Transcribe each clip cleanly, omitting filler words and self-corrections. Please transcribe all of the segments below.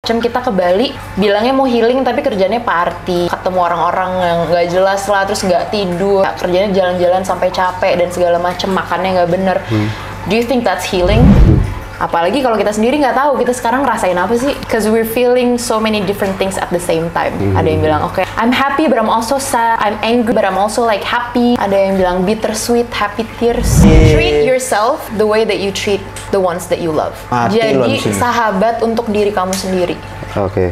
Kita ke Bali, bilangnya mau healing tapi kerjanya party, ketemu orang-orang yang nggak jelas lah, terus nggak tidur, kerjanya jalan-jalan sampai capek dan segala macem, makannya nggak bener. Do you think that's healing? Apalagi kalau kita sendiri nggak tahu kita sekarang ngerasain apa sih? Because we're feeling so many different things at the same time. Ada yang bilang, okay, I'm happy but I'm also sad. I'm angry but I'm also like happy. Ada yang bilang bittersweet, happy tears. Treat yourself the way that you treat the ones that you love. Jadi sahabat untuk diri kamu sendiri. Oke.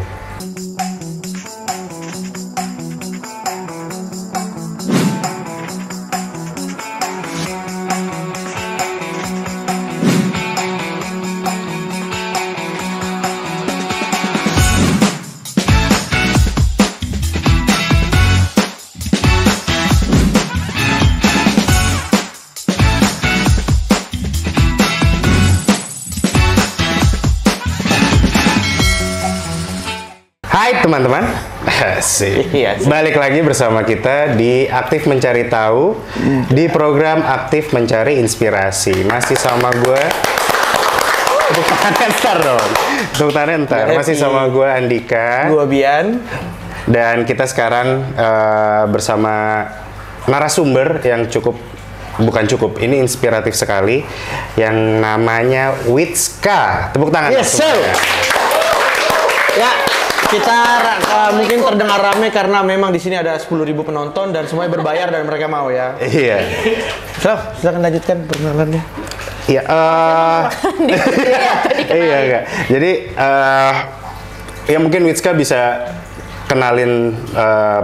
Hai teman-teman, balik lagi bersama kita di Aktif Mencari Tahu di program Aktif Mencari Inspirasi. Masih sama gue, tepuk tangan ntar dong, tepuk tangan ntar. Masih sama gue Andika, gue Bian, dan kita sekarang bersama narasumber yang ini inspiratif sekali, yang namanya Witska. Tepuk tangan. Yes sir. Ya. Kita mungkin terdengar rame karena memang di sini ada 10.000 penonton dan semuanya berbayar dan mereka mau ya. Iya. So, silakan lanjutkan perkenalannya. Iya. Iya enggak. Jadi ya mungkin Witska bisa kenalin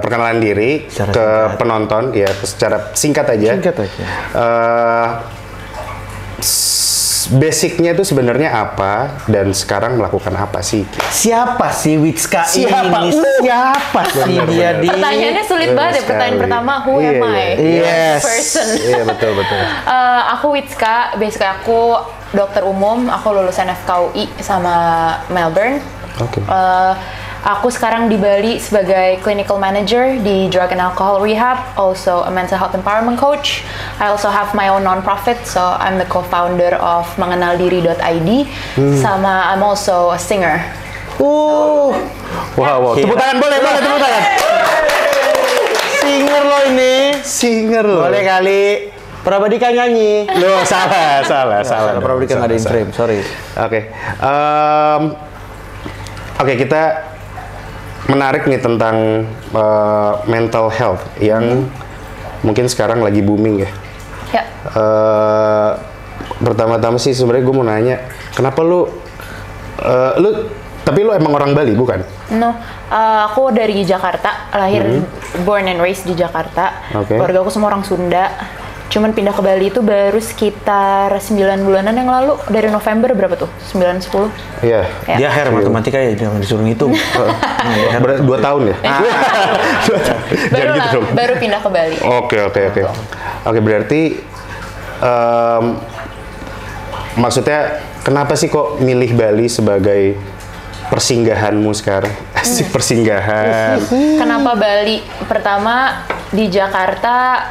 perkenalan diri secara ke singkat. Penonton ya secara singkat aja. Singkat aja. Basicnya itu sebenarnya apa dan sekarang melakukan apa sih? Siapa sih Witska ini? Siapa sih dia? Pertanyaannya sulit banget ya. Pertanyaan pertama, who am I? Yes. Person. Iya betul. Aku Witska, basically aku dokter umum. Aku lulusan FKUI sama Melbourne. Oke. Aku sekarang di Bali sebagai clinical manager di drug and alcohol rehab, also a mental health empowerment coach. I also have my own non-profit, so I'm the co-founder of mengenaldiri.id, sama I'm also a singer. Wow. Tepuk tangan, boleh tepuk tangan. Singer lo ini. Singer lo. Boleh kali. Prabadika nyanyi. Loh, salah. Prabadika nggak ada in frame, sorry. Oke, kita menarik nih tentang mental health yang mungkin sekarang lagi booming ya. Ya. Pertama-tama sih sebenarnya gue mau nanya, kenapa tapi lu emang orang Bali bukan? No, aku dari Jakarta, lahir born and raised di Jakarta. Keluarga aku semua orang Sunda. Cuman pindah ke Bali itu baru sekitar 9 bulanan yang lalu, dari November berapa tuh? 9-10? Iya. Dia hair matematika ya, jangan disuruh ngitung. 2 tahun ya? Baru pindah ke Bali. Oke, berarti maksudnya kenapa sih kok milih Bali sebagai persinggahanmu sekarang? Asik persinggahan. Kenapa Bali? Pertama, di Jakarta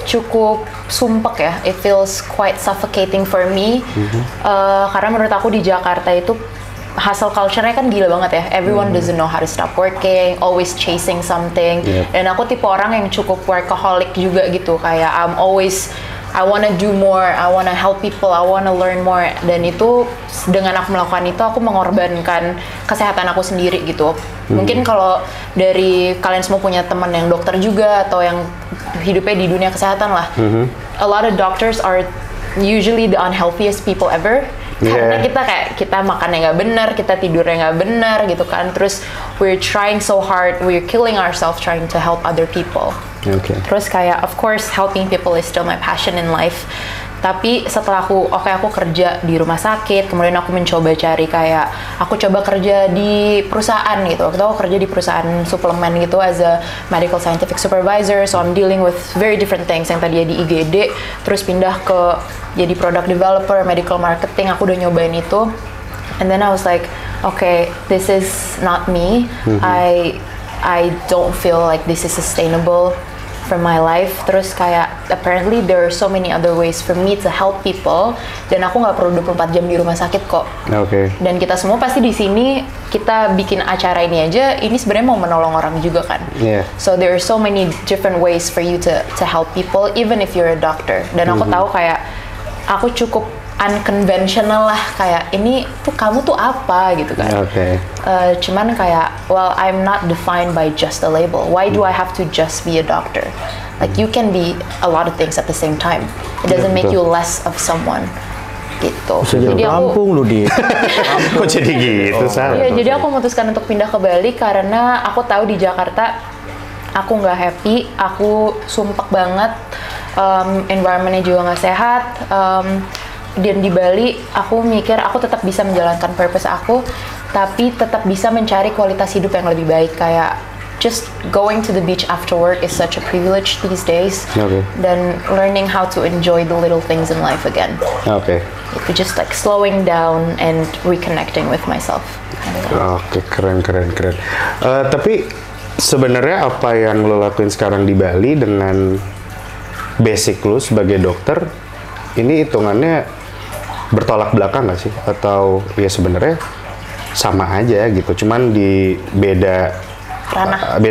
cukup sumpek ya, it feels quite suffocating for me. Karena menurut aku di Jakarta itu hustle culture-nya kan gila banget ya. Everyone doesn't know how to stop working, always chasing something. Dan aku tipe orang yang cukup workaholic juga gitu, kayak I wanna do more, I wanna help people, I wanna learn more. Dan itu dengan aku melakukan itu, aku mengorbankan kesehatan aku sendiri gitu. Mungkin kalau dari kalian semua punya teman yang dokter juga atau yang hidupnya di dunia kesehatan lah, a lot of doctors are usually the unhealthiest people ever. Karena kita makannya nggak benar, kita tidurnya nggak benar gitu kan. Terus we're trying so hard, we're killing ourselves trying to help other people. Terus kayak of course helping people is still my passion in life. Tapi setelah aku kerja di rumah sakit, kemudian aku mencoba cari aku coba kerja di perusahaan gitu. Waktu itu aku kerja di perusahaan suplemen gitu as a medical scientific supervisor, so I'm dealing with very different things. Yang tadinya di IGD, terus pindah ke jadi product developer, medical marketing, aku udah nyobain itu. And then I was like, okay, this is not me. I don't feel like this is sustainable from my life. Terus kayak apparently there are so many other ways for me to help people, dan aku nggak perlu 24 jam di rumah sakit kok. Dan kita semua pasti di sini kita bikin acara ini aja, ini sebenarnya mau menolong orang juga kan. So there are so many different ways for you to help people even if you're a doctor. Dan aku tahu kayak aku cukup unconventional lah, kayak ini tuh kamu tuh apa gitu kan. Cuman kayak well, I'm not defined by just a label. Why do I have to just be a doctor? Like you can be a lot of things at the same time. It doesn't make you less of someone gitu. Jadi Lampung lu di. Kok jadi gitu? Iya, jadi aku memutuskan untuk pindah ke Bali karena aku tahu di Jakarta aku nggak happy, aku sumpek banget, environmentnya juga nggak sehat. Dan di Bali aku mikir aku tetap bisa menjalankan purpose aku, tapi tetap bisa mencari kualitas hidup yang lebih baik. Kayak just going to the beach after work is such a privilege these days. Dan learning how to enjoy the little things in life again. Itu just like slowing down and reconnecting with myself. Keren. Tapi sebenarnya apa yang lo lakuin sekarang di Bali dengan basic lo sebagai dokter, ini hitungannya bertolak belakang nggak sih? Atau ya sebenarnya sama aja gitu, cuman di beda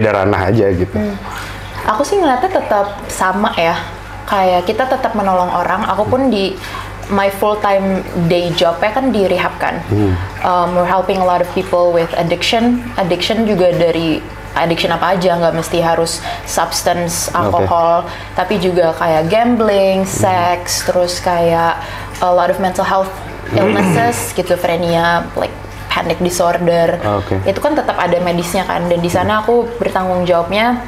ranah aja gitu. Aku sih ngeliatnya tetap sama ya, kayak kita tetap menolong orang. Aku pun di my full time day jobnya kan di rehab kan. We're helping a lot of people with addiction juga, dari addiction apa aja, nggak mesti harus substance, alkohol, tapi juga kayak gambling, seks, terus kayak a lot of mental health illnesses, schizophrenia, like panic disorder. Itu kan tetap ada medisnya kan, dan di sana aku bertanggung jawabnya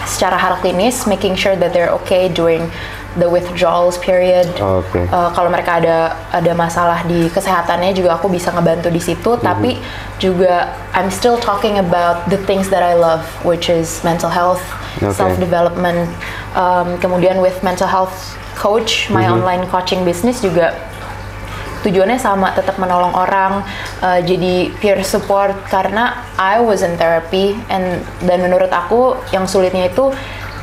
secara hal klinis, making sure that they're okay during the withdrawals period. Kalau mereka ada masalah di kesehatannya juga aku bisa ngebantu di situ. Tapi juga I'm still talking about the things that I love, which is mental health, self-development. Kemudian with mental health coach, my online coaching business juga tujuannya sama, tetap menolong orang, jadi peer support, karena I was in therapy, dan menurut aku yang sulitnya itu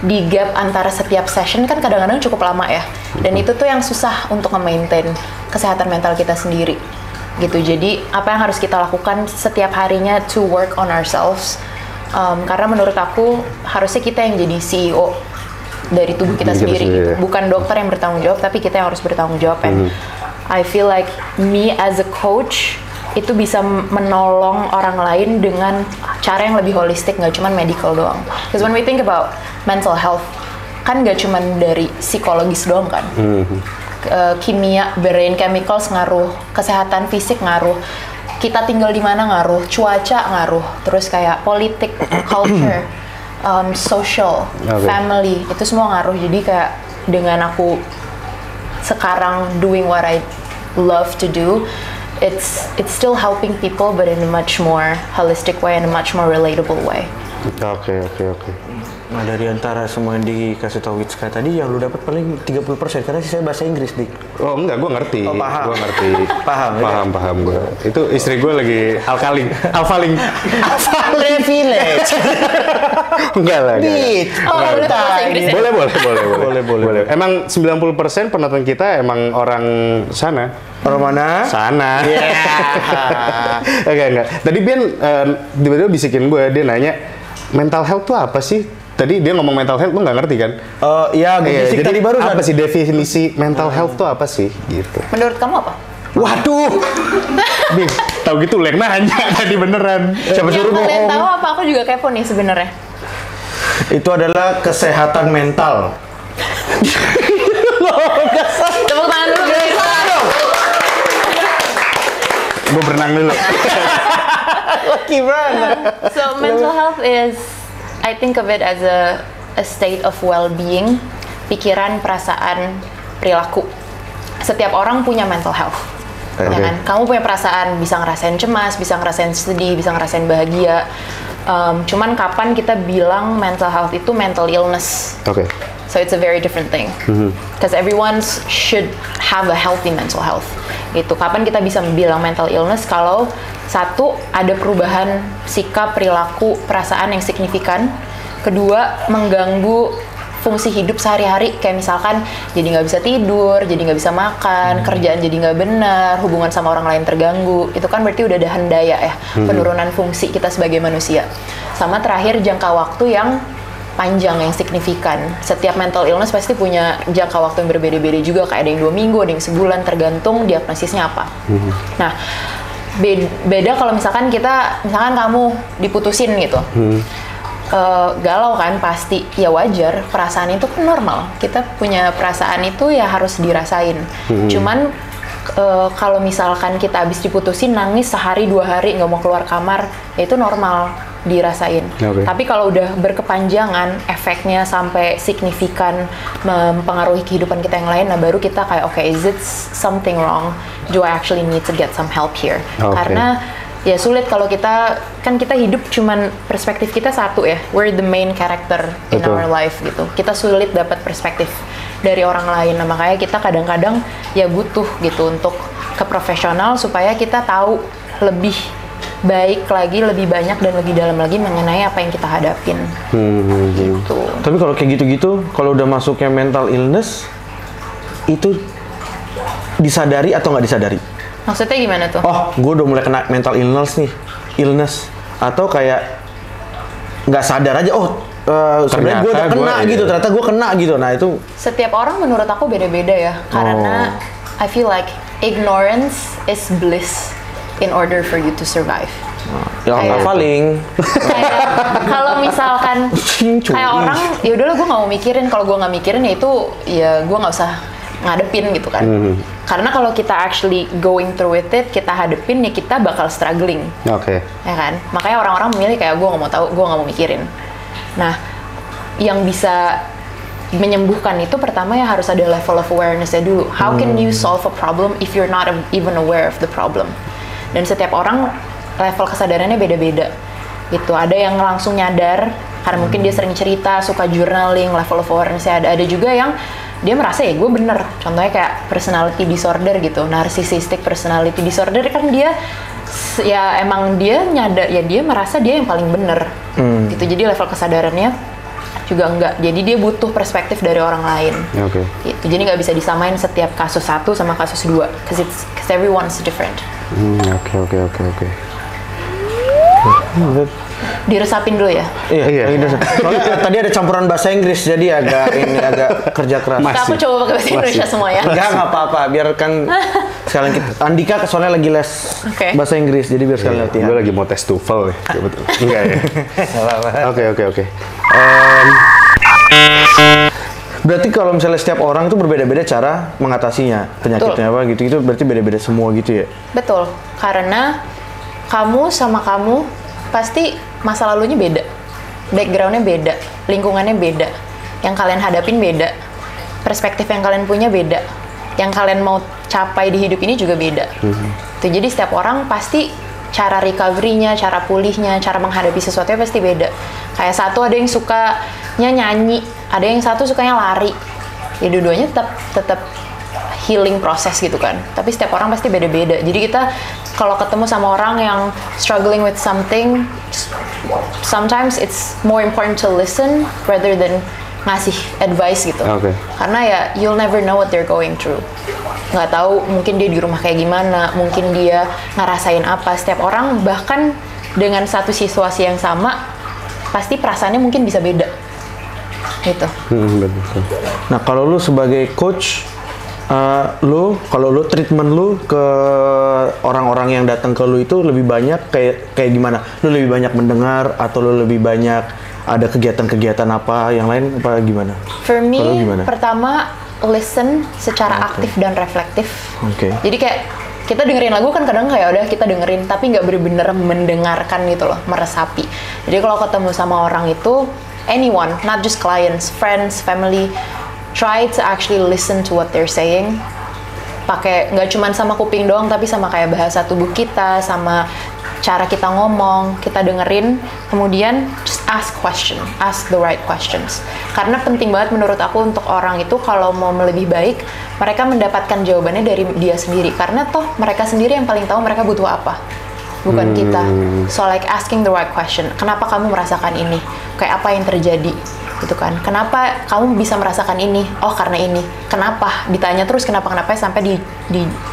di gap antara setiap session kan kadang-kadang cukup lama ya, dan itu tuh yang susah untuk nge-maintain kesehatan mental kita sendiri gitu. Jadi apa yang harus kita lakukan setiap harinya to work on ourselves, karena menurut aku harusnya kita yang jadi CEO dari tubuh kita sendiri gitu. Bukan dokter yang bertanggung jawab, tapi kita yang harus bertanggung jawab. And I feel like me as a coach itu bisa menolong orang lain dengan cara yang lebih holistik, nggak cuma medical doang. Because when we think about mental health, kan nggak cuma dari psikologis doang kan. Kimia, brain chemicals ngaruh, kesehatan fisik ngaruh, kita tinggal di mana ngaruh, cuaca ngaruh, terus kayak politik, culture, social, family, itu semua ngaruh. Jadi kayak dengan aku sekarang doing what I love to do, it's still helping people but in a much more holistic way and a much more relatable way. Oke. Nah, dari antara semua yang dikasih tahu Witska tadi, yang lu dapat paling 30% karena sih saya bahasa Inggris, Dik. Oh enggak, gue ngerti. Paham. Gue ngerti. Paham gue. Itu istri gue lagi alfaling. Privilege. Enggak lah. Boleh bahasa Inggris ya? Boleh. Emang 90% penonton kita emang orang sana. Orang mana? Sana. Enggak. Tadi Bian tiba-tiba bisikin gue, dia nanya, mental health tuh apa sih? Tadi dia ngomong mental health, lu nggak ngerti kan? Iya, jadi tadi baru apa sih definisi mental health tuh apa sih? Gitu. Menurut kamu apa? Waduh, Bing, tahu gitu Leng nanya tadi beneran. Siapa suruh Yang kalian bohong? tahu apa? Aku juga kepo nih sebenarnya. Itu adalah kesehatan mental. Tepuk tangan dulu. Gue berenang dulu. So mental health is, I think of it as a state of well-being, pikiran, perasaan, perilaku. Setiap orang punya mental health. Ya kan? Kamu punya perasaan, bisa ngerasain cemas, bisa ngerasain sedih, bisa ngerasain bahagia. Cuman kapan kita bilang mental health itu mental illness? So it's a very different thing. Because everyone should have a healthy mental health. Itu kapan kita bisa bilang mental illness? Kalau satu, ada perubahan sikap, perilaku, perasaan yang signifikan. Kedua, mengganggu fungsi hidup sehari-hari, kayak misalkan jadi nggak bisa tidur, jadi nggak bisa makan, kerjaan jadi nggak benar, hubungan sama orang lain terganggu, itu kan berarti udah ada hendaya ya, penurunan fungsi kita sebagai manusia. Sama terakhir jangka waktu yang panjang, yang signifikan. Setiap mental illness pasti punya jangka waktu yang berbeda-beda juga, kayak ada yang 2 minggu, ada yang sebulan, tergantung diagnosisnya apa. Nah, beda kalau misalkan kamu diputusin gitu. Galau kan pasti, ya wajar, perasaan itu kan normal, kita punya perasaan itu ya harus dirasain. Cuman kalau misalkan kita habis diputusin nangis sehari 2 hari nggak mau keluar kamar, ya itu normal dirasain. Tapi kalau udah berkepanjangan, efeknya sampai signifikan mempengaruhi kehidupan kita yang lain, nah baru kita kayak okay, is it something wrong? Do I actually need to get some help here? Karena ya sulit kalau kita hidup cuman perspektif kita satu ya, we're the main character in our life gitu. Kita sulit dapat perspektif dari orang lain. Nah makanya kita kadang-kadang ya butuh gitu untuk ke profesional supaya kita tahu lebih baik lagi, lebih banyak dan lebih dalam lagi mengenai apa yang kita hadapin. Gitu. Tapi kalau kayak gitu-gitu, kalau udah masuknya mental illness, itu disadari atau nggak disadari? Maksudnya gimana tuh? Oh, gue udah mulai kena mental illness. Atau kayak nggak sadar aja, sebenarnya gue udah kena gitu, ternyata gue kena gitu. Nah itu setiap orang menurut aku beda-beda ya, karena I feel like ignorance is bliss in order for you to survive. Ya paling. Kalau misalkan kayak orang, ya udahlah gue nggak mau mikirin. Kalau gue nggak mikirin ya itu, ya gue nggak usah ngadepin gitu kan. Karena kalau kita actually going through with it, kita hadepin ya kita bakal struggling. Ya kan? Makanya orang-orang memilih kayak gue nggak mau tahu, gue nggak mau mikirin. Nah, yang bisa menyembuhkan itu pertama ya harus ada level of awareness-nya dulu. How can you solve a problem if you're not even aware of the problem? Dan setiap orang level kesadarannya beda-beda. Gitu. Ada yang langsung nyadar karena mungkin dia sering cerita, suka journaling, level of awareness-nya ada. Ada juga yang dia merasa ya gue bener. Contohnya kayak personality disorder gitu, narcissistic personality disorder kan dia ya emang dia nyadar ya dia merasa dia yang paling bener gitu. Jadi level kesadarannya juga enggak. Jadi dia butuh perspektif dari orang lain. Gitu. Jadi nggak bisa disamain setiap kasus 1 sama kasus 2, because everyone's different. Oke. Diresapin dulu ya. Iya. Soalnya tadi ada campuran bahasa Inggris, jadi agak kerja keras. Aku coba pakai bahasa Indonesia semua ya. Nggak apa-apa, biarkan sekalian kita. Andika soalnya lagi les bahasa Inggris, jadi biar sekalian latihan. Gue lagi mau tes TOEFL ya. Enggak ya. Oke. Berarti kalau misalnya setiap orang tuh berbeda-beda cara mengatasinya penyakitnya apa gitu, itu berarti beda-beda semua gitu ya? Betul, karena kamu sama kamu pasti masa lalunya beda, backgroundnya beda, lingkungannya beda, yang kalian hadapin beda, perspektif yang kalian punya beda, yang kalian mau capai di hidup ini juga beda. Tuh, jadi setiap orang pasti cara recovery-nya, cara pulihnya, cara menghadapi sesuatunya pasti beda. Kayak satu ada yang sukanya nyanyi, ada yang satu sukanya lari. Ya dua-duanya tetap healing proses gitu kan. Tapi setiap orang pasti beda-beda. Jadi kita kalau ketemu sama orang yang struggling with something, sometimes it's more important to listen rather than ngasih advice gitu. Karena ya you'll never know what they're going through. Nggak tahu mungkin dia di rumah kayak gimana, mungkin dia ngerasain apa. Setiap orang bahkan dengan satu situasi yang sama, pasti perasaannya mungkin bisa beda. Gitu. Nah kalau lu sebagai coach, kalau lu treatment lu ke orang-orang yang datang ke lu itu lebih banyak kayak gimana? Lu lebih banyak mendengar atau lu lebih banyak ada kegiatan-kegiatan apa yang lain apa gimana? For me, pertama listen secara aktif dan reflektif. Jadi kayak kita dengerin lagu kan kadang kayak udah kita dengerin tapi nggak bener-bener mendengarkan gitu loh, meresapi. Jadi kalau ketemu sama orang itu anyone, not just clients, friends, family, try to actually listen to what they're saying. Pakai nggak cuma sama kuping doang, tapi sama kayak bahasa tubuh kita, sama cara kita ngomong, kita dengerin, kemudian just ask question, ask the right questions. Karena penting banget menurut aku untuk orang itu kalau mau lebih baik, mereka mendapatkan jawabannya dari dia sendiri. Karena toh mereka sendiri yang paling tahu mereka butuh apa, bukan kita. So like asking the right question, kenapa kamu merasakan ini? Kayak apa yang terjadi? gitu kan. Kenapa kamu bisa merasakan ini? Oh karena ini. Kenapa? Ditanya terus kenapa sampai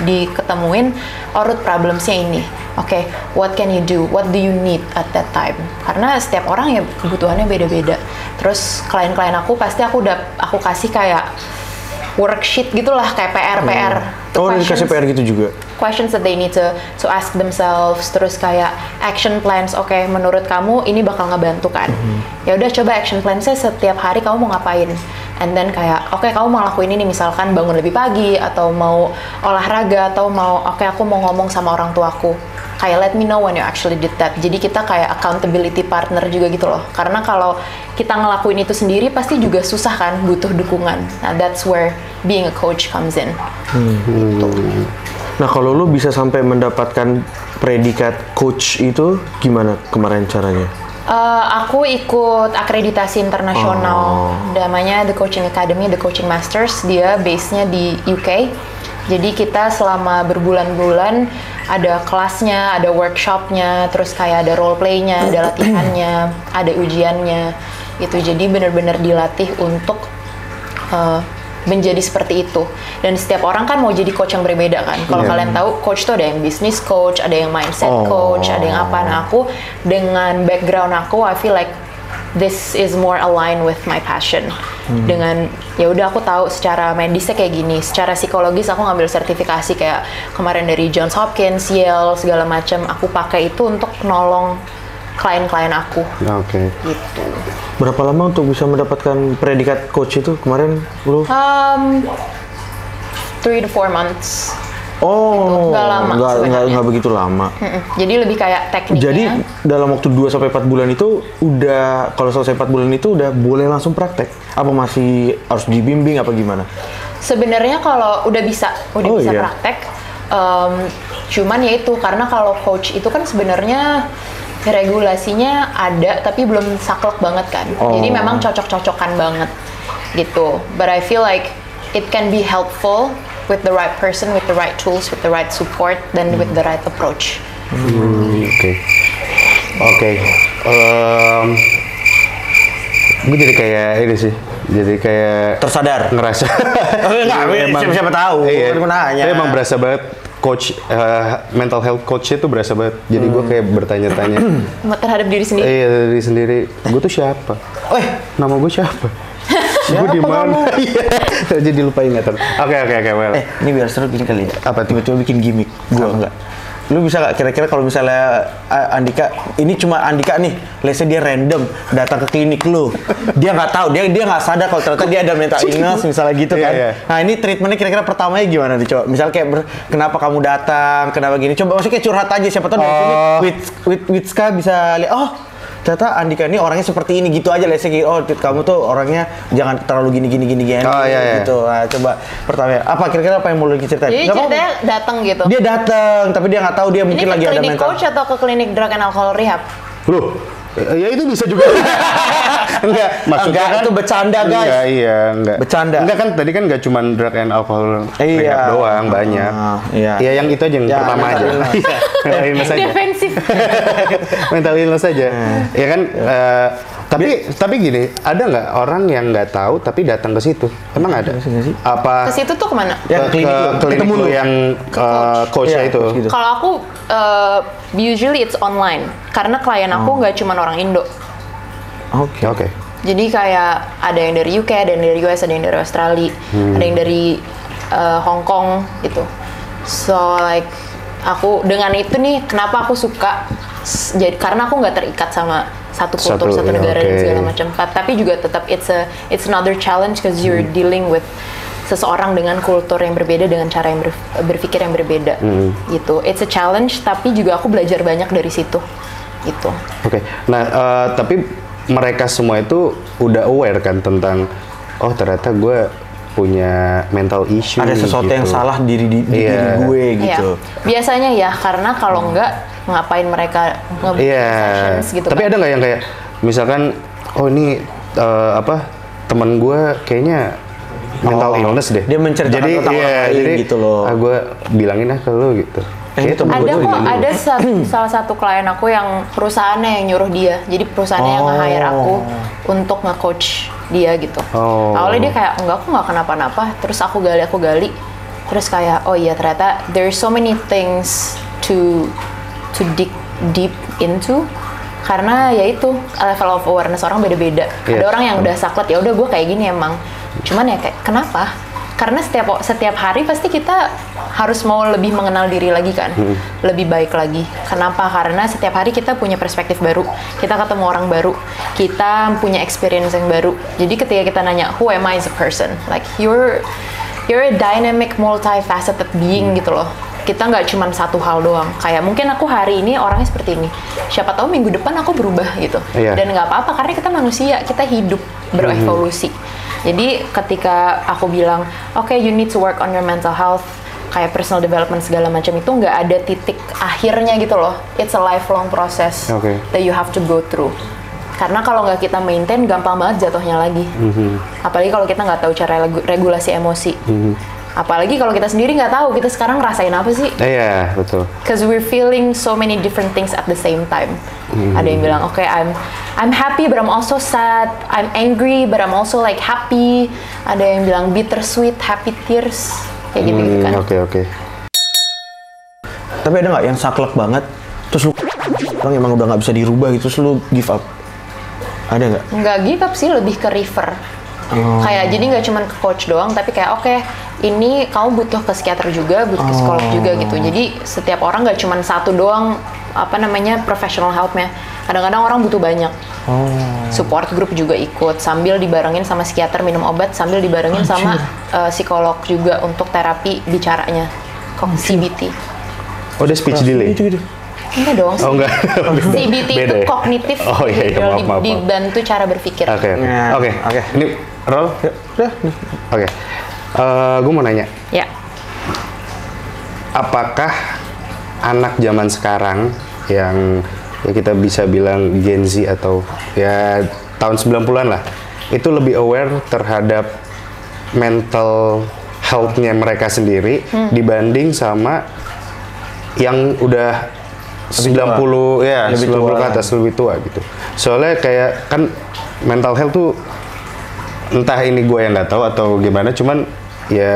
diketemuin root problemsnya ini. Oke, what can you do? What do you need at that time? Karena setiap orang ya kebutuhannya beda-beda. Terus klien-klien aku pasti aku kasih kayak worksheet gitulah, kayak PR. Oh, dikasih PR gitu juga? Questions that they need to ask themselves, terus kayak action plans. Oke, menurut kamu ini bakal ngebantu kan? Ya udah, coba action plan-nya setiap hari kamu mau ngapain? And then kayak, oke, kamu mau ngelakuin ini, misalkan bangun lebih pagi, atau mau olahraga, atau aku mau ngomong sama orang tuaku. Kayak let me know when you actually did that. Jadi kita kayak accountability partner juga gitu loh. Karena kalau kita ngelakuin itu sendiri pasti juga susah kan, butuh dukungan. Nah, that's where being a coach comes in. Gitu. Nah, kalau lu bisa sampai mendapatkan predikat coach itu gimana kemarin caranya? Aku ikut akreditasi internasional, namanya The Coaching Academy, The Coaching Masters. Dia base-nya di UK. Jadi kita selama berbulan-bulan ada kelasnya, ada workshopnya, terus kayak ada role play-nya, ada latihannya, ada ujiannya, gitu. Jadi benar-benar dilatih untuk menjadi seperti itu. Dan setiap orang kan mau jadi coach yang berbeda kan. Kalau kalian tahu, coach tuh ada yang business coach, ada yang mindset coach, ada yang apa. Nah, aku dengan background aku, I feel like this is more aligned with my passion. Dengan ya udah aku tahu secara medisnya kayak gini, secara psikologis aku ngambil sertifikasi kayak kemarin dari Johns Hopkins, Yale, segala macam. Aku pakai itu untuk nolong klien-klien aku. Oke. Gitu. Berapa lama untuk bisa mendapatkan predikat coach itu kemarin lu? 3 to 4 months. Oh, nggak lama nggak begitu lama. Jadi lebih kayak tekniknya. Jadi dalam waktu 2-4 bulan itu udah, kalau selesai 4 bulan itu udah boleh langsung praktek? Apa masih harus dibimbing apa gimana? Sebenarnya kalau udah bisa praktek. Cuman ya itu, karena kalau coach itu kan sebenarnya regulasinya ada tapi belum saklek banget kan. Jadi memang cocok-cocokan banget gitu. But I feel like it can be helpful with the right person, with the right tools, with the right support, then with the right approach. Oke. Gue jadi kayak ini sih, jadi kayak tersadar, ngerasa. Enggak, siapa tahu. Iya, emang berasa banget coach, mental health coach itu berasa banget. Jadi gue kayak bertanya-tanya terhadap diri sendiri. Iya, diri sendiri. Gue tuh siapa? Nama gue siapa? Gue di mana? Jadi lupa ingatan. Oke, well. Ini biar seru gini kali ya. Apa tiba-tiba bikin gimmick? Gue enggak. Lu bisa nggak kira-kira kalau misalnya Andika, ini cuma Andika nih, let's say dia random datang ke klinik lu, dia nggak tahu, dia nggak sadar kalau ternyata dia ada mental illness misalnya gitu kan. Nah, ini treatmentnya kira-kira pertamanya gimana nih, coba? Misalnya kayak kenapa kamu datang, kenapa gini, coba maksudnya kayak curhat aja, siapa tahu dari sini with Ska bisa lihat, ternyata Andika ini orangnya seperti ini gitu aja, let's say kamu tuh orangnya jangan terlalu gini gitu. Nah, coba pertama apa kira-kira apa yang mau lu ceritain? Jadi ceritanya datang gitu. Dia datang tapi dia nggak tahu dia mungkin lagi ada mental. Ini ke klinik coach atau ke klinik drug and alcohol rehab? Loh, ya itu bisa juga. Enggak, maksudnya kan itu bercanda, guys. Enggak. Bercanda. Enggak kan tadi kan enggak cuma drug and alcohol rehab doang, banyak. Iya, yang itu aja yang pertama aja. Mental illness aja. Defensif. Mental illness aja. Ya kan, tapi gini, ada nggak orang yang nggak tahu tapi datang ke situ? Emang ada? Apa? Ke situ tuh kemana? Ke klinik lu yang coach-nya itu. Kalau aku usually it's online, karena klien aku nggak cuma orang Indo. Oke. Jadi kayak ada yang dari UK, ada yang dari US, ada yang dari Australia, ada yang dari Hong Kong gitu. So like aku dengan itu nih, kenapa aku suka? Jadi karena aku nggak terikat sama satu kultur, satu negara dan segala macam. Tapi juga tetap it's another challenge because you're dealing with seseorang dengan kultur yang berbeda, dengan cara yang berpikir yang berbeda, gitu. It's a challenge, tapi juga aku belajar banyak dari situ, gitu. Oke. Nah, tapi mereka semua itu udah aware kan tentang ternyata gue punya mental issue. Ada sesuatu gitu. yang salah diri gue gitu. Biasanya ya, karena kalau enggak ngapain mereka ngebuat sessions gitu. Tapi ada nggak yang kayak misalkan ini teman gue kayaknya mental illness deh. Dia menceritakan tentang orang lain gitu loh. Gue bilangin ke lu gitu. Ada salah satu klien aku yang perusahaannya yang nyuruh dia. Jadi perusahaannya yang nge-hire aku untuk nge-coach dia gitu. Awalnya dia kayak enggak, aku nggak kenapa-napa. Terus aku gali, terus kayak oh iya ternyata there's so many things to dig deep into. Karena ya itu level of awareness orang beda-beda. Ada orang yang udah saklek, ya udah gue kayak gini emang. Cuman ya kayak kenapa? Karena setiap hari pasti kita harus mau lebih mengenal diri lagi kan, lebih baik lagi. Kenapa? Karena setiap hari kita punya perspektif baru, kita ketemu orang baru, kita punya experience yang baru. Jadi ketika kita nanya who am I as a person, like you're a dynamic, multifaceted being gitu loh. Kita nggak cuma satu hal doang. Kayak mungkin aku hari ini orangnya seperti ini. Siapa tahu minggu depan aku berubah gitu. Dan nggak apa-apa karena kita manusia, kita hidup berevolusi. Jadi ketika aku bilang, oke, you need to work on your mental health, kayak personal development segala macam itu nggak ada titik akhirnya gitu loh. It's a lifelong process that you have to go through. Karena kalau nggak kita maintain, gampang banget jatuhnya lagi. Apalagi kalau kita nggak tahu cara regulasi emosi. Apalagi kalau kita sendiri nggak tahu kita sekarang ngerasain apa sih? Iya, betul. Because we're feeling so many different things at the same time. Ada yang bilang, oke, I'm happy but I'm also sad. I'm angry but I'm also like happy. Ada yang bilang bittersweet, happy tears. Kayak gitu kan. Oke. Tapi ada nggak yang saklek banget, terus lu orang emang udah nggak bisa dirubah gitu, terus lu give up? Ada nggak? Nggak give up sih, lebih ke refer. Kayak jadi nggak cuma ke coach doang, tapi kayak oke, ini kamu butuh ke psikiater juga, butuh ke psikolog juga gitu. Jadi setiap orang nggak cuma satu doang professional help-nya. Kadang-kadang orang butuh banyak. Support group juga ikut, sambil dibarengin sama psikiater minum obat, sambil dibarengin sama psikolog juga untuk terapi bicaranya, CBT. Oh, ada speech delay? Gitu. Enggak dong. Oh, enggak. CBT itu kognitif, maaf. dibantu cara berpikir. Oke. Ini roll? Oke. Gue mau nanya. Ya. Apakah anak zaman sekarang yang ya kita bisa bilang Gen Z atau ya tahun 90-an lah, itu lebih aware terhadap mental health-nya mereka sendiri dibanding sama yang udah 90 ya, 90 ke atas, lebih tua gitu. Soalnya kayak kan mental health tuh entah ini gue yang nggak tahu atau gimana, cuman ya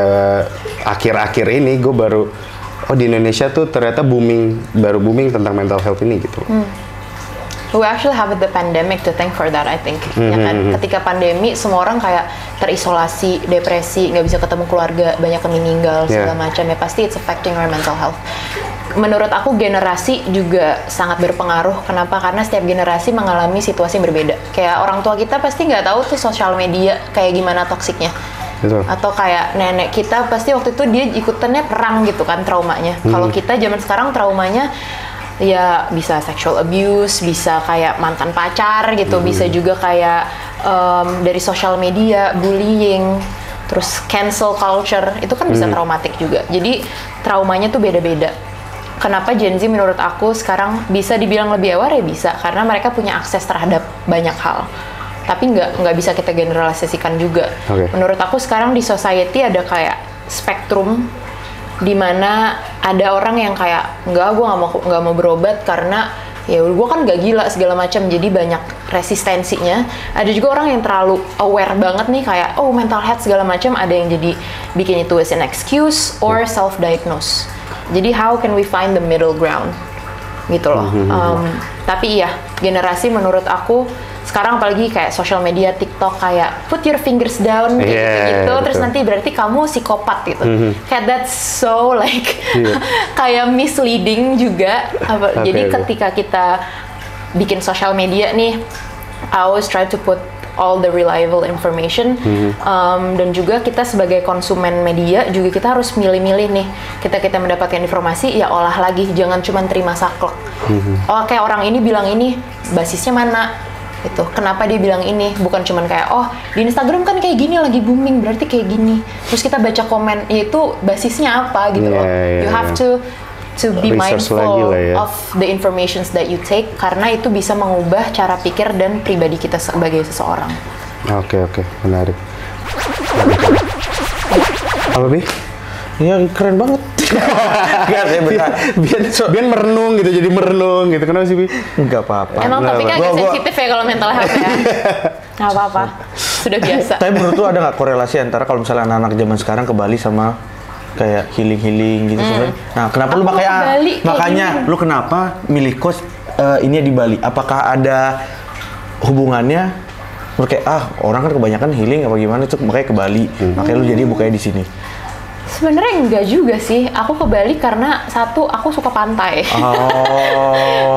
akhir-akhir ini gue baru di Indonesia tuh ternyata baru booming tentang mental health ini gitu. We actually have the pandemic to thank for that, I think. Ya kan, ketika pandemi semua orang kayak terisolasi, depresi, nggak bisa ketemu keluarga, banyak yang meninggal segala macam, ya pasti it's affecting our mental health. Menurut aku generasi juga sangat berpengaruh. Kenapa? Karena setiap generasi mengalami situasi yang berbeda. Kayak orang tua kita pasti nggak tahu tuh sosial media kayak gimana toksiknya. Betul. Atau kayak nenek kita pasti waktu itu dia ikutannya perang gitu kan traumanya. Kalau kita zaman sekarang traumanya ya bisa sexual abuse, bisa kayak mantan pacar gitu, bisa juga kayak dari sosial media, bullying, terus cancel culture, itu kan bisa traumatik juga. Jadi traumanya tuh beda-beda. Kenapa Gen Z menurut aku sekarang bisa dibilang lebih aware ya bisa, karena mereka punya akses terhadap banyak hal. Tapi nggak bisa kita generalisasikan juga. Menurut aku sekarang di society ada kayak spektrum di mana ada orang yang kayak gue nggak mau berobat karena ya gue kan nggak gila segala macam, jadi banyak resistensinya. Ada juga orang yang terlalu aware banget nih kayak mental health segala macam, ada yang jadi bikin itu as an excuse or self diagnose. Jadi how can we find the middle ground gitu loh. Tapi iya, generasi menurut aku sekarang apalagi kayak social media, TikTok, kayak put your fingers down gitu, terus nanti berarti kamu psikopat gitu. Kayak that's so like kayak misleading juga. Jadi ketika kita bikin social media nih, I always try to put all the reliable information, dan juga kita sebagai konsumen media juga kita harus milih-milih nih. Kita mendapatkan informasi ya olah lagi, jangan cuma terima saklek. Kayak orang ini bilang ini, basisnya mana? Gitu. Kenapa dia bilang ini? Bukan cuman kayak di Instagram kan kayak gini lagi booming, berarti kayak gini. Terus kita baca komen, itu basisnya apa gitu loh. You have to be mindful of the informations that you take, karena itu bisa mengubah cara pikir dan pribadi kita sebagai seseorang. Oke, menarik. Apa Bi? Ya keren banget. biar merenung gitu, jadi merenung gitu. Kenapa sih Bi? Enggak apa-apa. Emang topiknya agak sensitif ya kalau mental health ya. Nggak apa-apa. sudah biasa. Tapi menurut lu ada nggak korelasi antara kalau misalnya anak-anak zaman sekarang ke Bali sama kayak healing gitu sebenarnya? Nah, kenapa lu makanya lu kenapa milih coach ini di Bali? Apakah ada hubungannya? Kayak orang kan kebanyakan healing apa gimana tuh makanya ke Bali. Makanya lu jadi bukanya di sini. Sebenarnya enggak juga sih. Aku ke Bali karena satu, aku suka pantai.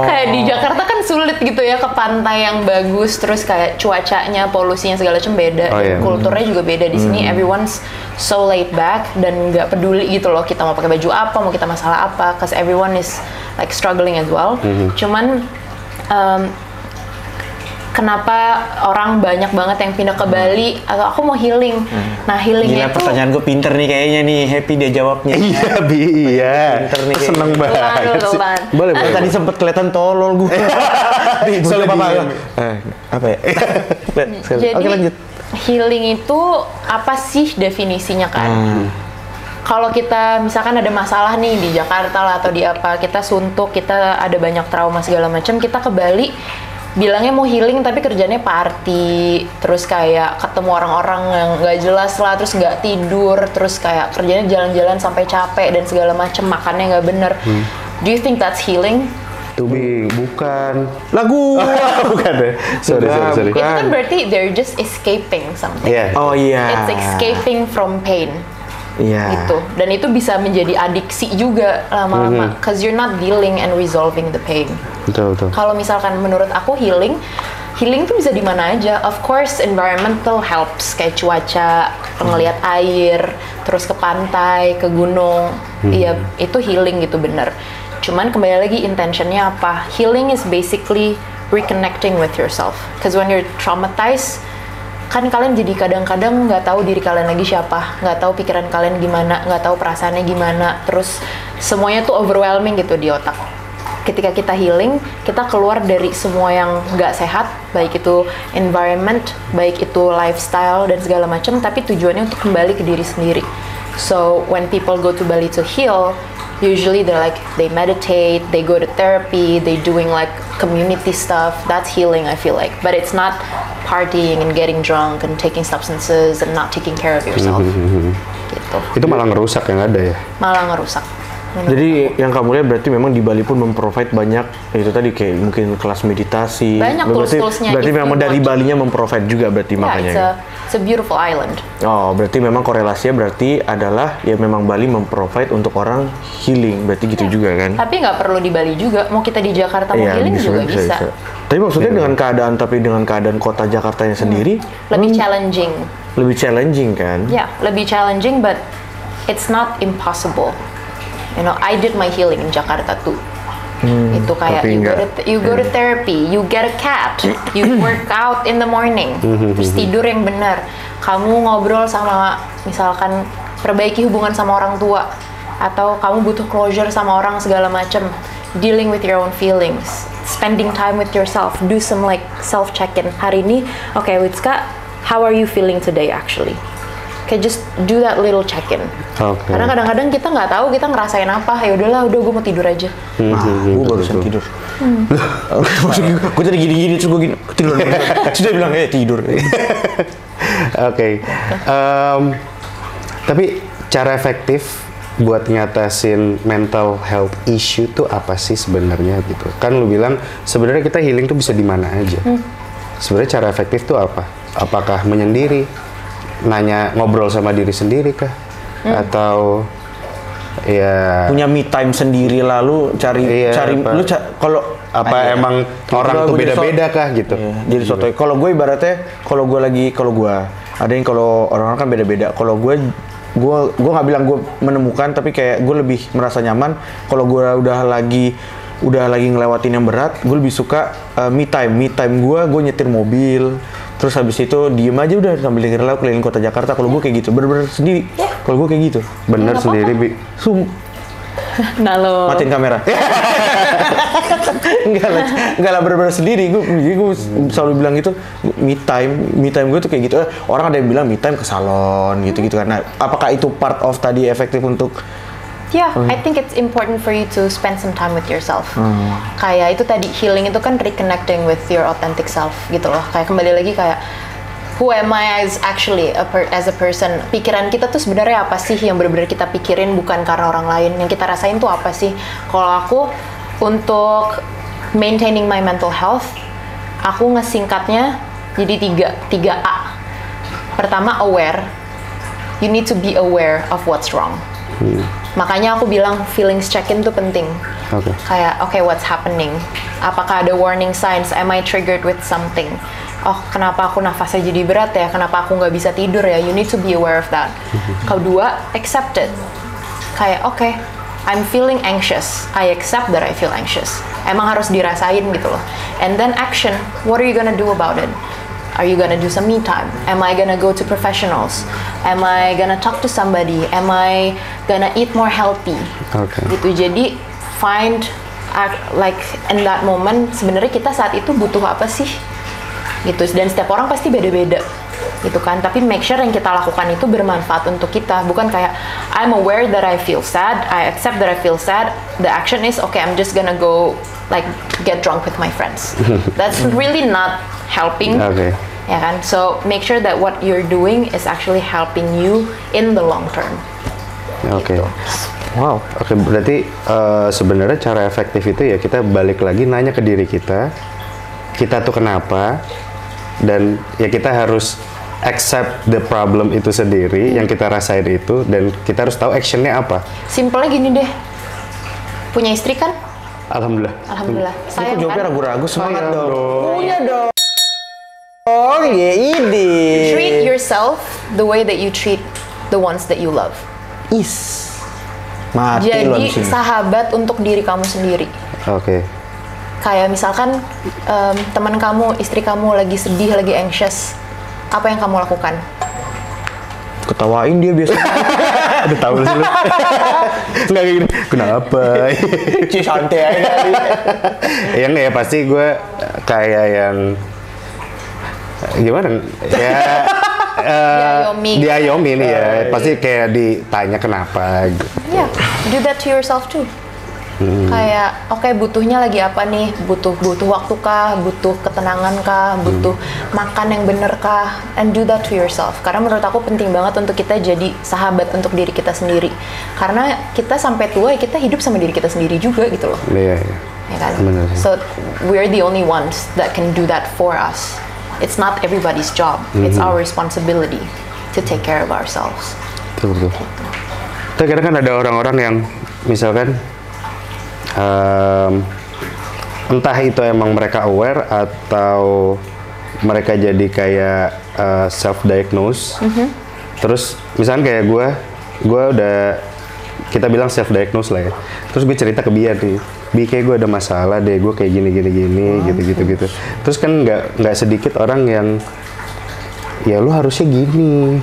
Kayak di Jakarta kan sulit gitu ya ke pantai yang bagus, terus kayak cuacanya, polusinya segala macam beda. Kulturnya juga beda di sini. Everyone's so laid back dan nggak peduli gitu loh kita mau pakai baju apa, mau kita masalah apa, cause everyone is like struggling as well. Cuman kenapa orang banyak banget yang pindah ke Bali atau aku mau healing. Nah, healingnya itu pertanyaan gue pinter nih kayaknya nih, happy dia jawabnya. Iya. Pinter nih. Seneng banget. Boleh. Tadi sempet kelihatan tolol gue. Soalnya apa ya? Jadi, oke, lanjut. Healing itu apa sih definisinya kan? Kalau kita misalkan ada masalah nih di Jakarta lah atau di apa, kita suntuk, kita ada banyak trauma segala macam, kita ke Bali bilangnya mau healing tapi kerjanya party, terus kayak ketemu orang-orang yang nggak jelas lah, terus nggak tidur, terus kayak kerjanya jalan-jalan sampai capek dan segala macam, makannya nggak bener. Do you think that's healing? Bukan. Lagu. Bukan deh. Sorry. Itu kan berarti they're just escaping something. Oh iya. It's escaping from pain. Gitu. Dan itu bisa menjadi adiksi juga lama-lama, cause you're not dealing and resolving the pain. Betul. Kalau misalkan menurut aku healing tuh bisa di mana aja. Of course environmental helps, kayak cuaca, ngelihat air, terus ke pantai, ke gunung. Iya, itu healing gitu bener. Cuman kembali lagi intentionnya apa? Healing is basically reconnecting with yourself. Cause when you're traumatized, kan kalian jadi kadang-kadang nggak tahu diri kalian lagi siapa, nggak tahu pikiran kalian gimana, nggak tahu perasaannya gimana, terus semuanya tuh overwhelming gitu di otak. Ketika kita healing, kita keluar dari semua yang nggak sehat, baik itu environment, baik itu lifestyle dan segala macam, tapi tujuannya untuk kembali ke diri sendiri. So when people go to Bali to heal, usually they meditate, they go to therapy, they doing like community stuff. That's healing, I feel like. But it's not partying and getting drunk and taking substances and not taking care of yourself. Gitu. Itu malah ngerusak yang ada ya? Malah ngerusak. Jadi yang kamu lihat berarti memang di Bali pun memprovide banyak itu tadi kayak mungkin kelas meditasi. Banyak tools-toolsnya. Berarti memang dari Balinya memprovide juga berarti makanya. It's a beautiful island. Oh, berarti memang korelasinya berarti adalah ya memang Bali memprovide untuk orang healing, berarti gitu juga kan? Tapi nggak perlu di Bali juga, mau kita di Jakarta mau healing juga bisa. Tapi maksudnya dengan keadaan kota Jakartanya sendiri lebih challenging. Lebih challenging kan? Ya, lebih challenging, but it's not impossible. You know, I did my healing in Jakarta too. Itu kayak you go to therapy, you get a cat, you work out in the morning, terus tidur yang benar. Kamu ngobrol sama, misalkan perbaiki hubungan sama orang tua, atau kamu butuh closure sama orang segala macam, dealing with your own feelings, spending time with yourself, do some like self check-in. Hari ini, okay, Witska, how are you feeling today actually? Kayak just do that little check-in. Karena kadang-kadang kita nggak tahu kita ngerasain apa. Ya udahlah, gue mau tidur aja. Gue barusan tidur. Gue tadi gini-gini terus gue gini tidur. Sudah bilang tidur. Oke. Tapi cara efektif buat ngatasin mental health issue tuh apa sih sebenarnya gitu? Kan lu bilang sebenarnya kita healing tuh bisa di mana aja. Sebenarnya cara efektif tuh apa? Apakah menyendiri? Nanya ngobrol sama diri sendiri kah? Atau ya punya me time sendiri lalu cari kalau apa emang orang tuh beda-beda kah gitu? Jadi sotoy. Kalau gue ibaratnya kalau ada yang kalau orang-orang kan beda-beda. Kalau gue nggak bilang gue menemukan, tapi kayak gue lebih merasa nyaman kalau gue udah lagi ngelewatin yang berat, gue lebih suka me time gue nyetir mobil, terus habis itu diem aja udah sambil dengerin lagu keliling kota Jakarta. Kalau gue kayak gitu bener-bener sendiri. Kalau gue kayak gitu bener sendiri Bi. Nah lo matiin kamera. enggak lah bener-bener sendiri. Gue selalu bilang gitu, me time gue tuh kayak gitu. Orang ada yang bilang me time ke salon gitu karena apakah itu part of tadi efektif untuk I think it's important for you to spend some time with yourself. Kayak itu tadi healing itu kan reconnecting with your authentic self gitu loh. Kayak kembali lagi kayak who am I as actually as a person. Pikiran kita tuh sebenarnya apa sih yang benar-benar kita pikirin, bukan karena orang lain. Yang kita rasain tuh apa sih? Kalau aku untuk maintaining my mental health, aku ngesingkatnya jadi tiga A. Pertama, aware. You need to be aware of what's wrong. Makanya aku bilang feelings check-in tuh penting. Kayak, okay, what's happening? Apakah ada warning signs? Am I triggered with something? Oh, kenapa aku nafasnya jadi berat ya? Kenapa aku nggak bisa tidur ya? You need to be aware of that. Kedua, accept it. Kayak, okay, I'm feeling anxious. I accept that I feel anxious. Emang harus dirasain gitu loh. And then action. What are you gonna do about it? Are you gonna do some me time? Am I gonna go to professionals? Am I gonna talk to somebody? Am I gonna eat more healthy? Gitu. Jadi find like in that moment sebenarnya kita saat itu butuh apa sih? Gitu. Dan setiap orang pasti beda-beda. Gitu kan. Tapi make sure yang kita lakukan itu bermanfaat untuk kita. Bukan kayak I'm aware that I feel sad. I accept that I feel sad. The action is okay, I'm just gonna go like get drunk with my friends. That's really not helping. Ya kan? So make sure that what you're doing is actually helping you in the long term. Gitu. Wow. Berarti sebenarnya cara efektif itu ya kita balik lagi nanya ke diri kita tuh kenapa, dan ya kita harus accept the problem itu sendiri yang kita rasain itu, dan kita harus tahu actionnya apa. Simpelnya gini deh, punya istri kan? Alhamdulillah. Sayang kan? Jawabnya ragu-ragu, semangat dong. Punya dong. Oh ya ini. Treat yourself the way that you treat the ones that you love. Mati jadi sahabat untuk diri kamu sendiri. Kayak misalkan teman kamu, istri kamu lagi sedih, lagi anxious, apa yang kamu lakukan? Ketawain dia biasa. Udah tahu sih lu. Nggak gini. Kenapa? Santai aja. Yang ya pasti gue kayak yang gimana ya diayomi nih ya, pasti kayak ditanya kenapa gitu. Do that to yourself too. Kayak oke, butuhnya lagi apa nih? Butuh waktu kah? Butuh ketenangan kah? Butuh makan yang bener kah? And do that to yourself. Karena menurut aku penting banget untuk kita jadi sahabat untuk diri kita sendiri. Karena kita sampai tua kita hidup sama diri kita sendiri juga gitu loh. Iya. Ya kan? So we're the only ones that can do that for us. It's not everybody's job. It's our responsibility to take care of ourselves. Betul. Tapi kadang kan ada orang-orang yang misalkan entah itu emang mereka aware atau mereka jadi kayak self-diagnose. Terus misalkan kayak gue udah, kita bilang self-diagnose lah ya. Terus gue cerita ke Bia nih, Bi kayak gue ada masalah deh, gue kayak gini gitu. Terus kan nggak sedikit orang yang ya lu harusnya gini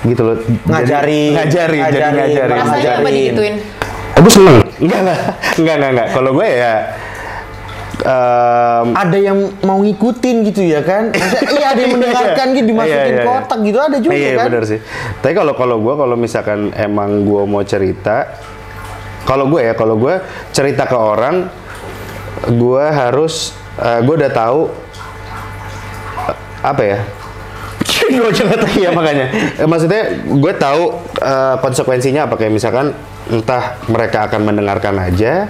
gitu loh, ngajarin. Rasanya apa digituin? Aku seneng. Enggak. Kalau gue ya ada yang mau ngikutin gitu ya kan? Iya, ada yang mendengarkan gitu, dimasukin kotak gitu, ada juga kan? Iya benar sih. Tapi kalau misalkan emang gue mau cerita, kalau gue cerita ke orang, gue harus gue udah tahu apa ya? Iya makanya. Maksudnya gue tahu konsekuensinya apa, kayak misalkan entah mereka akan mendengarkan aja,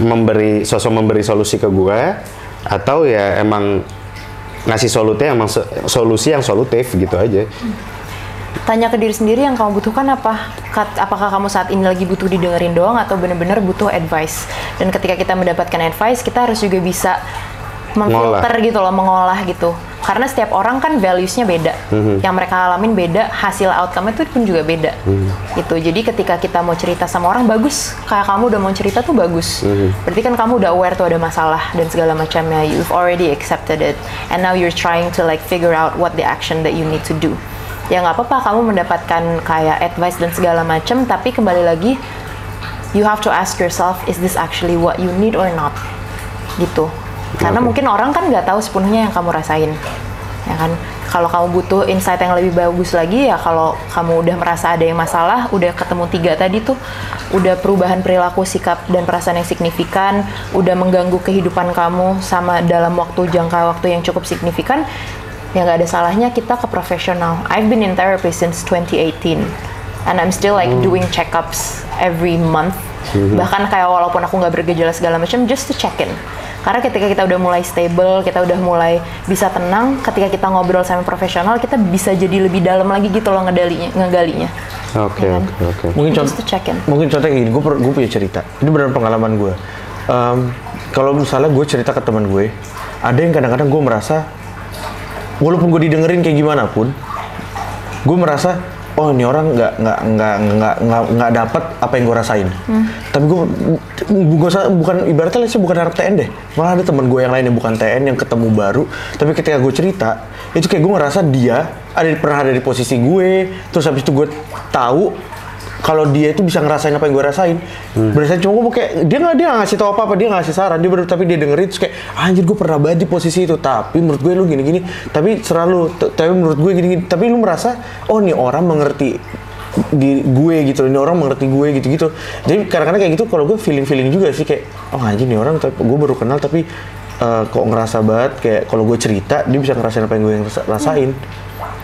memberi solusi ke gue, atau ya emang ngasih solusi yang solutif gitu aja. Tanya ke diri sendiri yang kamu butuhkan apa. Apakah kamu saat ini lagi butuh didengerin doang atau benar-benar butuh advice. Dan ketika kita mendapatkan advice, kita harus juga bisa memfilter gitu loh, mengolah gitu. Karena setiap orang kan values-nya beda. Yang mereka alamin beda, hasil outcome itu pun juga beda. Gitu. Jadi ketika kita mau cerita sama orang, bagus. Kayak kamu udah mau cerita tuh bagus. Berarti kan kamu udah aware tuh ada masalah dan segala macamnya. You've already accepted it. And now you're trying to like figure out what the action that you need to do. Ya nggak apa-apa kamu mendapatkan kayak advice dan segala macam, tapi kembali lagi you have to ask yourself, is this actually what you need or not? Gitu. Karena mungkin orang kan nggak tahu sepenuhnya yang kamu rasain, ya kan? Kalau kamu butuh insight yang lebih bagus lagi, ya kalau kamu udah merasa ada yang masalah, udah ketemu 3 tadi tuh, udah perubahan perilaku, sikap, dan perasaan yang signifikan, udah mengganggu kehidupan kamu sama dalam jangka waktu yang cukup signifikan, ya nggak ada salahnya kita ke profesional. I've been in therapy since 2018 and I'm still like doing checkups every month. Bahkan kayak walaupun aku nggak bergejala segala macam, just to check in. Karena ketika kita udah mulai stable, kita udah mulai bisa tenang, ketika kita ngobrol sama profesional, kita bisa jadi lebih dalam lagi gitu loh ngegalinya. Oke. Mungkin contohnya gini, gue punya cerita. Ini benar pengalaman gue. Kalau misalnya gue cerita ke teman gue, ada yang kadang-kadang gue merasa, walaupun gue didengerin kayak gimana pun, gue merasa, oh ini orang nggak dapat apa yang gue rasain. Tapi gue bukan ibaratnya sih bukan anak TN deh. Malah ada teman gue yang lain yang bukan TN yang ketemu baru. Tapi ketika gue cerita, itu kayak gue ngerasa dia pernah ada di posisi gue. Terus habis itu gue tahu kalau dia itu bisa ngerasain apa yang gue rasain. Berasa cuma gue kayak dia nggak ngasih tahu apa-apa, dia nggak ngasih saran, tapi dia dengerin terus kayak anjir gue pernah banget di posisi itu, tapi menurut gue lu gini-gini, tapi menurut gue gini-gini, tapi lu merasa oh nih orang mengerti di gue gitu, ini orang mengerti gue gitu-gitu. Jadi kadang-kadang kayak gitu kalau gue feeling juga sih kayak oh anjir nih orang gue baru kenal tapi kok ngerasa banget kayak kalau gue cerita dia bisa ngerasain apa yang gue rasain.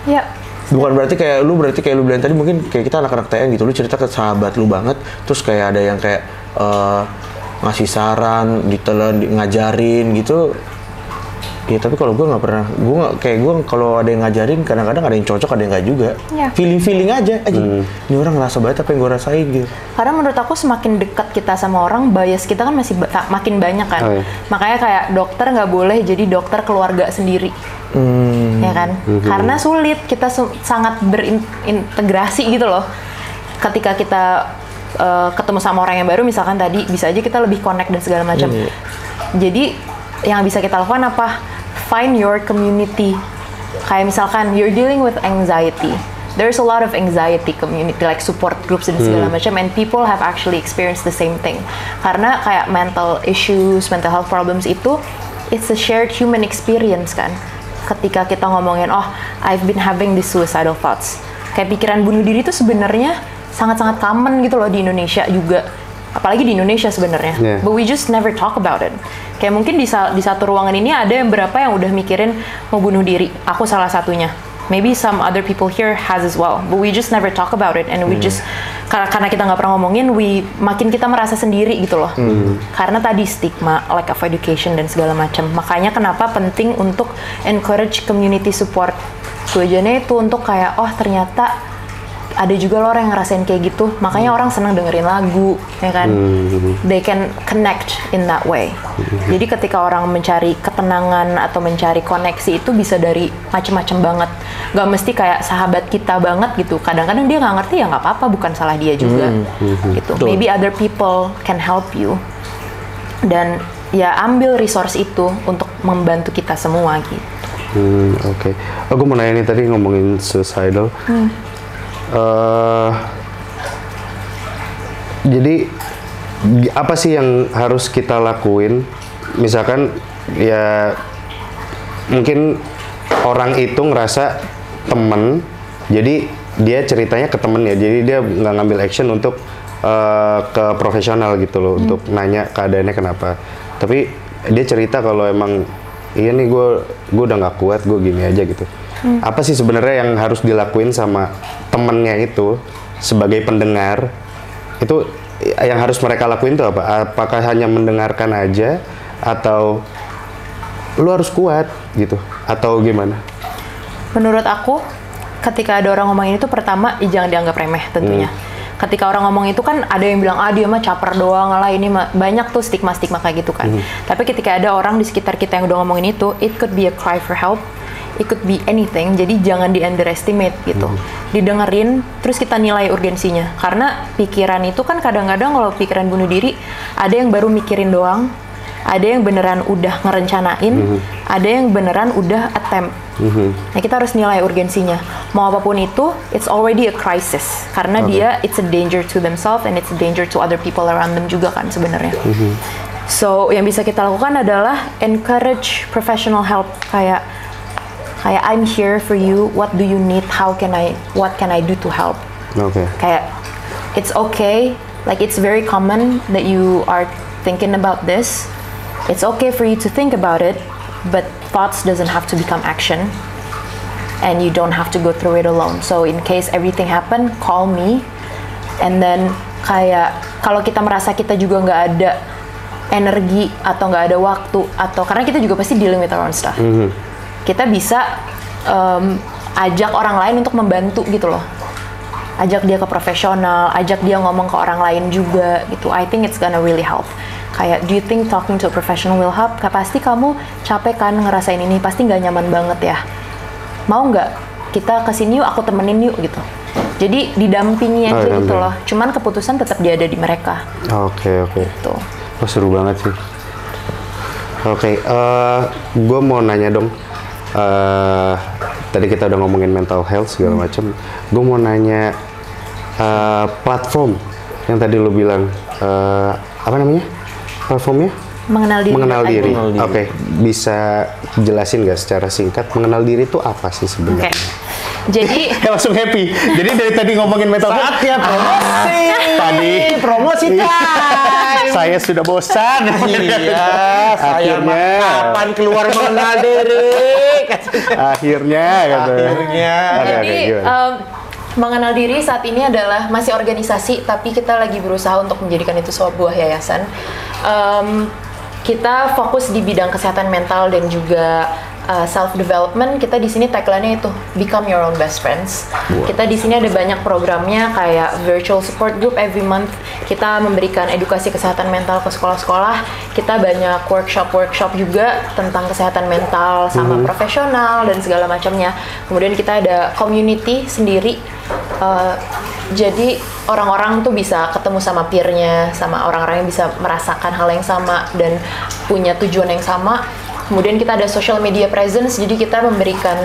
Ya. Bukan berarti kayak lu bilang tadi mungkin kayak kita anak-anak TN gitu, lu cerita ke sahabat lu banget, terus kayak ada yang kayak ngasih saran, ngajarin gitu. Ya tapi kalau gue nggak pernah, gue kalau ada yang ngajarin kadang-kadang ada yang cocok, ada yang nggak juga. Ya. Feeling aja. Ini orang ngerasa banget apa yang gue rasain gitu. Karena menurut aku semakin dekat kita sama orang, bias kita kan masih makin banyak kan. Oh, iya. Makanya kayak dokter nggak boleh jadi dokter keluarga sendiri. Ya kan? Karena sulit, kita sangat berintegrasi gitu loh. Ketika kita ketemu sama orang yang baru, misalkan tadi, bisa aja kita lebih connect dan segala macam. Jadi yang bisa kita lakukan apa? Find your community. Kayak misalkan you're dealing with anxiety. There's a lot of anxiety community, like support groups dan segala macam, and people have actually experienced the same thing. Karena kayak mental issues, mental health problems itu, it's a shared human experience kan. Ketika kita ngomongin, oh, I've been having these suicidal thoughts. Kayak pikiran bunuh diri itu sebenarnya sangat-sangat common gitu loh di Indonesia juga. Apalagi di Indonesia sebenarnya. Yeah. But we just never talk about it. Kayak mungkin di satu ruangan ini ada yang berapa yang udah mikirin mau bunuh diri. Aku salah satunya. Maybe some other people here has as well. But we just never talk about it. And we just, karena kita nggak pernah ngomongin, makin kita merasa sendiri gitu loh. Karena tadi stigma, lack of education dan segala macam. Makanya kenapa penting untuk encourage community support. Tujuannya itu untuk kayak, oh ternyata ada juga loh orang yang ngerasain kayak gitu. Makanya orang senang dengerin lagu, ya kan? They can connect in that way. Jadi ketika orang mencari ketenangan atau mencari koneksi itu bisa dari macam-macam banget. Gak mesti kayak sahabat kita banget gitu. Kadang-kadang dia nggak ngerti, ya nggak apa-apa, bukan salah dia juga. Gitu. Maybe other people can help you. Dan ya ambil resource itu untuk membantu kita semua gitu. Oke. Aku mau nanya nih, tadi ngomongin suicidal. Jadi apa sih yang harus kita lakuin? Misalkan ya mungkin orang itu ngerasa temen, jadi dia ceritanya ke temennya, jadi dia nggak ngambil action untuk ke profesional gitu loh, untuk nanya keadaannya kenapa. Tapi dia cerita kalau emang iya nih gue udah nggak kuat, gue gini aja gitu. Apa sih sebenarnya yang harus dilakuin sama temennya itu sebagai pendengar? Itu yang harus mereka lakuin itu apa? Apakah hanya mendengarkan aja atau lu harus kuat gitu atau gimana? Menurut aku, ketika ada orang ngomongin itu, pertama jangan dianggap remeh tentunya. Ketika orang ngomong itu kan ada yang bilang, dia mah caper doang lah, ini mah banyak tuh stigma-stigma kayak gitu kan. Tapi ketika ada orang di sekitar kita yang udah ngomongin itu, it could be a cry for help, it could be anything, jadi jangan di-underestimate gitu. Didengerin, terus kita nilai urgensinya. Karena pikiran itu kan kadang-kadang kalau pikiran bunuh diri, ada yang baru mikirin doang, ada yang beneran udah ngerencanain, ada yang beneran udah attempt. Nah kita harus nilai urgensinya. Mau apapun itu, it's already a crisis. Karena dia, it's a danger to themselves and it's a danger to other people around them juga kan sebenarnya. So yang bisa kita lakukan adalah encourage professional help. Kayak I'm here for you. What do you need? What can I do to help? Kayak it's okay. Like it's very common that you are thinking about this. It's okay for you to think about it, but thoughts doesn't have to become action. and you don't have to go through it alone. So in case everything happen, call me. And then kayak kalau kita merasa kita juga nggak ada energi atau nggak ada waktu, atau karena kita juga pasti dealing with our own stuff, kita bisa ajak orang lain untuk membantu gitu loh. Ajak dia ke profesional, ajak dia ngomong ke orang lain juga gitu. I think it's gonna really help. Kayak, do you think talking to a professional will help? Kayak pasti kamu capek kan ngerasain ini, pasti nggak nyaman banget ya. Mau nggak kita kesini yuk, aku temenin yuk gitu. Jadi didampingi aja gitu loh. Cuman keputusan tetap dia ada di mereka. Oke. Gitu. Oh, seru banget sih. Oke, gue mau nanya dong. Tadi kita udah ngomongin mental health segala macam. Gue mau nanya platform yang tadi lo bilang, apa namanya platformnya? Mengenal diri. Oke, bisa jelasin nggak secara singkat mengenal diri itu apa sih sebenarnya? Jadi langsung happy. Jadi dari tadi ngomongin mental health. Saatnya promosi. Tadi promosi time. Saya sudah bosan. Iya, saya akhirnya kapan keluar mengenal diri? Akhirnya. Jadi mengenal diri saat ini adalah masih organisasi, tapi kita lagi berusaha untuk menjadikan itu sebuah yayasan. Kita fokus di bidang kesehatan mental dan juga self development. Kita di sini tagline-nya itu become your own best friends. Kita di sini ada banyak programnya kayak virtual support group every month. Kita memberikan edukasi kesehatan mental ke sekolah-sekolah. Kita banyak workshop juga tentang kesehatan mental sama profesional dan segala macamnya. Kemudian kita ada community sendiri. Jadi orang-orang tuh bisa ketemu sama peer-nya, sama orang-orang yang bisa merasakan hal yang sama dan punya tujuan yang sama. Kemudian kita ada social media presence, jadi kita memberikan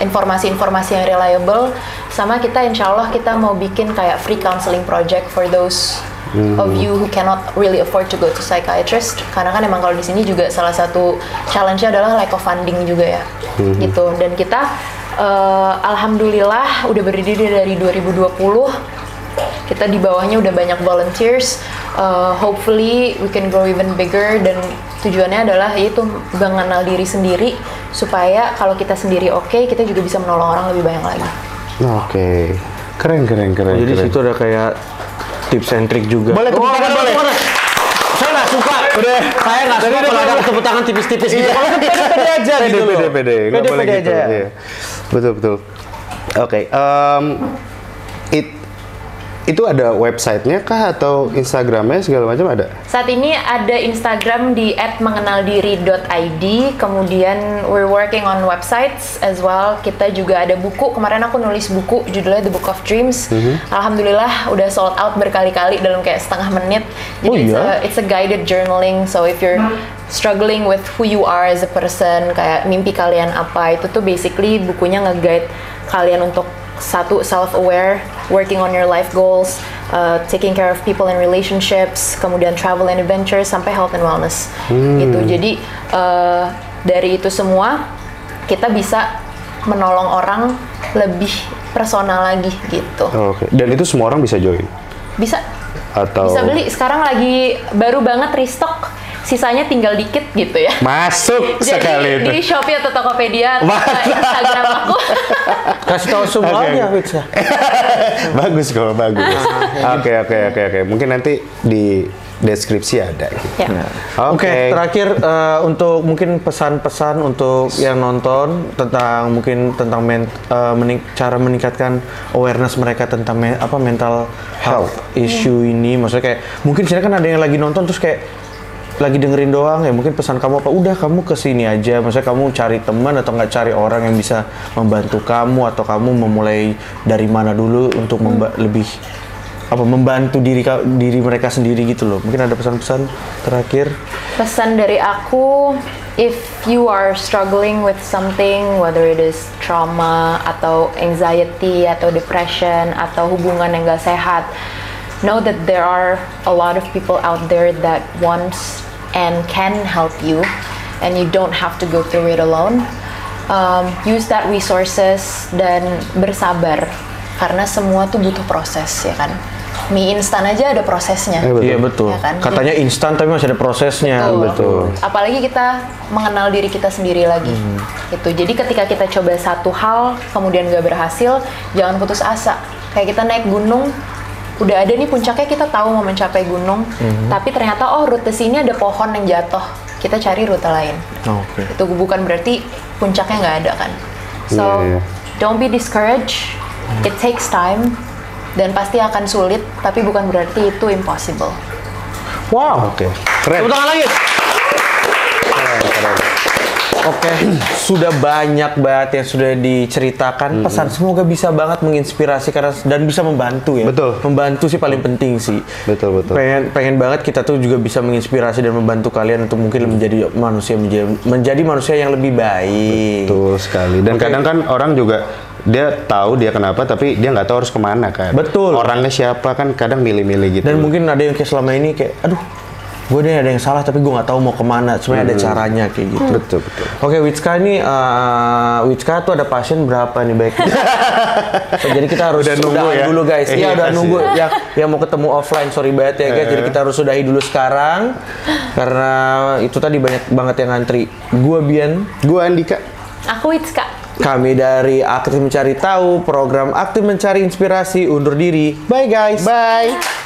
informasi-informasi yang reliable. Sama kita insya Allah kita mau bikin kayak free counseling project for those of you who cannot really afford to go to psychiatrist. Karena kan emang kalau di sini juga salah satu challenge-nya adalah lack of funding juga ya, gitu. Dan kita alhamdulillah udah berdiri dari 2020. Kita di bawahnya udah banyak volunteers. Hopefully we can grow even bigger, dan tujuannya adalah yaitu mengenal diri sendiri supaya kalau kita sendiri kita juga bisa menolong orang lebih banyak lagi. Oke. Keren. Jadi situ ada kayak tips and trick juga. Boleh tepuk tangan, boleh. Saya nggak suka. Saya nggak suka kalau ada tepuk tangan tipis-tipis gitu. Pede aja gitu loh. Pede. Nggak boleh gitu. Iya. Betul. Oke. Itu ada websitenya kah atau Instagramnya segala macam ada? Saat ini ada Instagram di @mengenaldiri.id. Kemudian we're working on websites as well. Kita juga ada buku. Kemarin aku nulis buku judulnya The Book of Dreams. Alhamdulillah udah sold out berkali-kali dalam kayak setengah menit. Jadi it's a guided journaling. So if you're struggling with who you are as a person, kayak mimpi kalian apa, itu tuh basically bukunya nge-guide kalian untuk satu, self-aware, working on your life goals, taking care of people in relationships, kemudian travel and adventure, sampai health and wellness gitu. Jadi dari itu semua kita bisa menolong orang lebih personal lagi gitu. Oke. Dan itu semua orang bisa join? Bisa. Atau bisa beli. Sekarang lagi baru banget restock. Sisanya tinggal dikit gitu ya. Masuk sekali itu. Di Shopee atau Tokopedia atau Instagram aku. Kasih tahu semuanya, Witsa. Bagus kok, bagus. Oke. Mungkin nanti di deskripsi ada. Ya. Oke, terakhir untuk mungkin pesan-pesan untuk yang nonton tentang cara meningkatkan awareness mereka tentang mental health issue ini. Maksudnya kayak mungkin sini kan ada yang lagi nonton terus kayak lagi dengerin doang ya, mungkin pesan kamu apa? Udah kamu kesini aja, maksudnya kamu cari teman atau nggak cari orang yang bisa membantu kamu, atau kamu memulai dari mana dulu untuk membantu diri mereka sendiri gitu loh. Mungkin ada pesan-pesan terakhir? Pesan dari aku, if you are struggling with something, whether it is trauma atau anxiety atau depression atau hubungan yang gak sehat, know that there are a lot of people out there that wants and can help you, and you don't have to go through it alone. Use that resources dan bersabar, karena semua tuh butuh proses ya kan. mie instan aja ada prosesnya. Iya betul. Ya kan? Katanya instan tapi masih ada prosesnya. Betul. Apalagi kita mengenal diri kita sendiri lagi. Gitu. Jadi ketika kita coba satu hal kemudian nggak berhasil, jangan putus asa. Kayak kita naik gunung, udah ada nih puncaknya, kita tahu mau mencapai gunung, tapi ternyata rute sini ada pohon yang jatuh. Kita cari rute lain. Itu bukan berarti puncaknya nggak ada kan. So don't be discouraged. It takes time. Dan pasti akan sulit, tapi bukan berarti itu impossible. Wow. Oke. Keren. Tepuk tangan lagi. Oke, sudah banyak banget yang sudah diceritakan. Pesan semoga bisa banget menginspirasi dan bisa membantu ya. Betul. Membantu sih paling penting sih. Betul. Pengen banget kita tuh juga bisa menginspirasi dan membantu kalian untuk mungkin menjadi manusia yang lebih baik. Betul sekali. Dan kadang kan orang juga dia tahu dia kenapa, tapi dia nggak tahu harus kemana kan. Betul. Orangnya siapa kan kadang milih-milih gitu. Dan mungkin ada yang kayak selama ini kayak, aduh, gue deh ada yang salah tapi gue nggak tahu mau kemana. Sebenarnya ada caranya kayak gitu. Betul. Oke, Witska ini, Witska tuh ada pasien berapa nih baik? Jadi kita harus Udah nunggu udahan ya? dulu guys. Iya udah Kasih. nunggu. Yang mau ketemu offline, sorry banget ya guys. Jadi kita harus sudahi dulu sekarang karena itu tadi banyak banget yang ngantri. Gue Bian. Gua Andika. Aku Witska. Kami dari Aktif Mencari Tahu, program Aktif Mencari Inspirasi undur diri. Bye guys. Bye.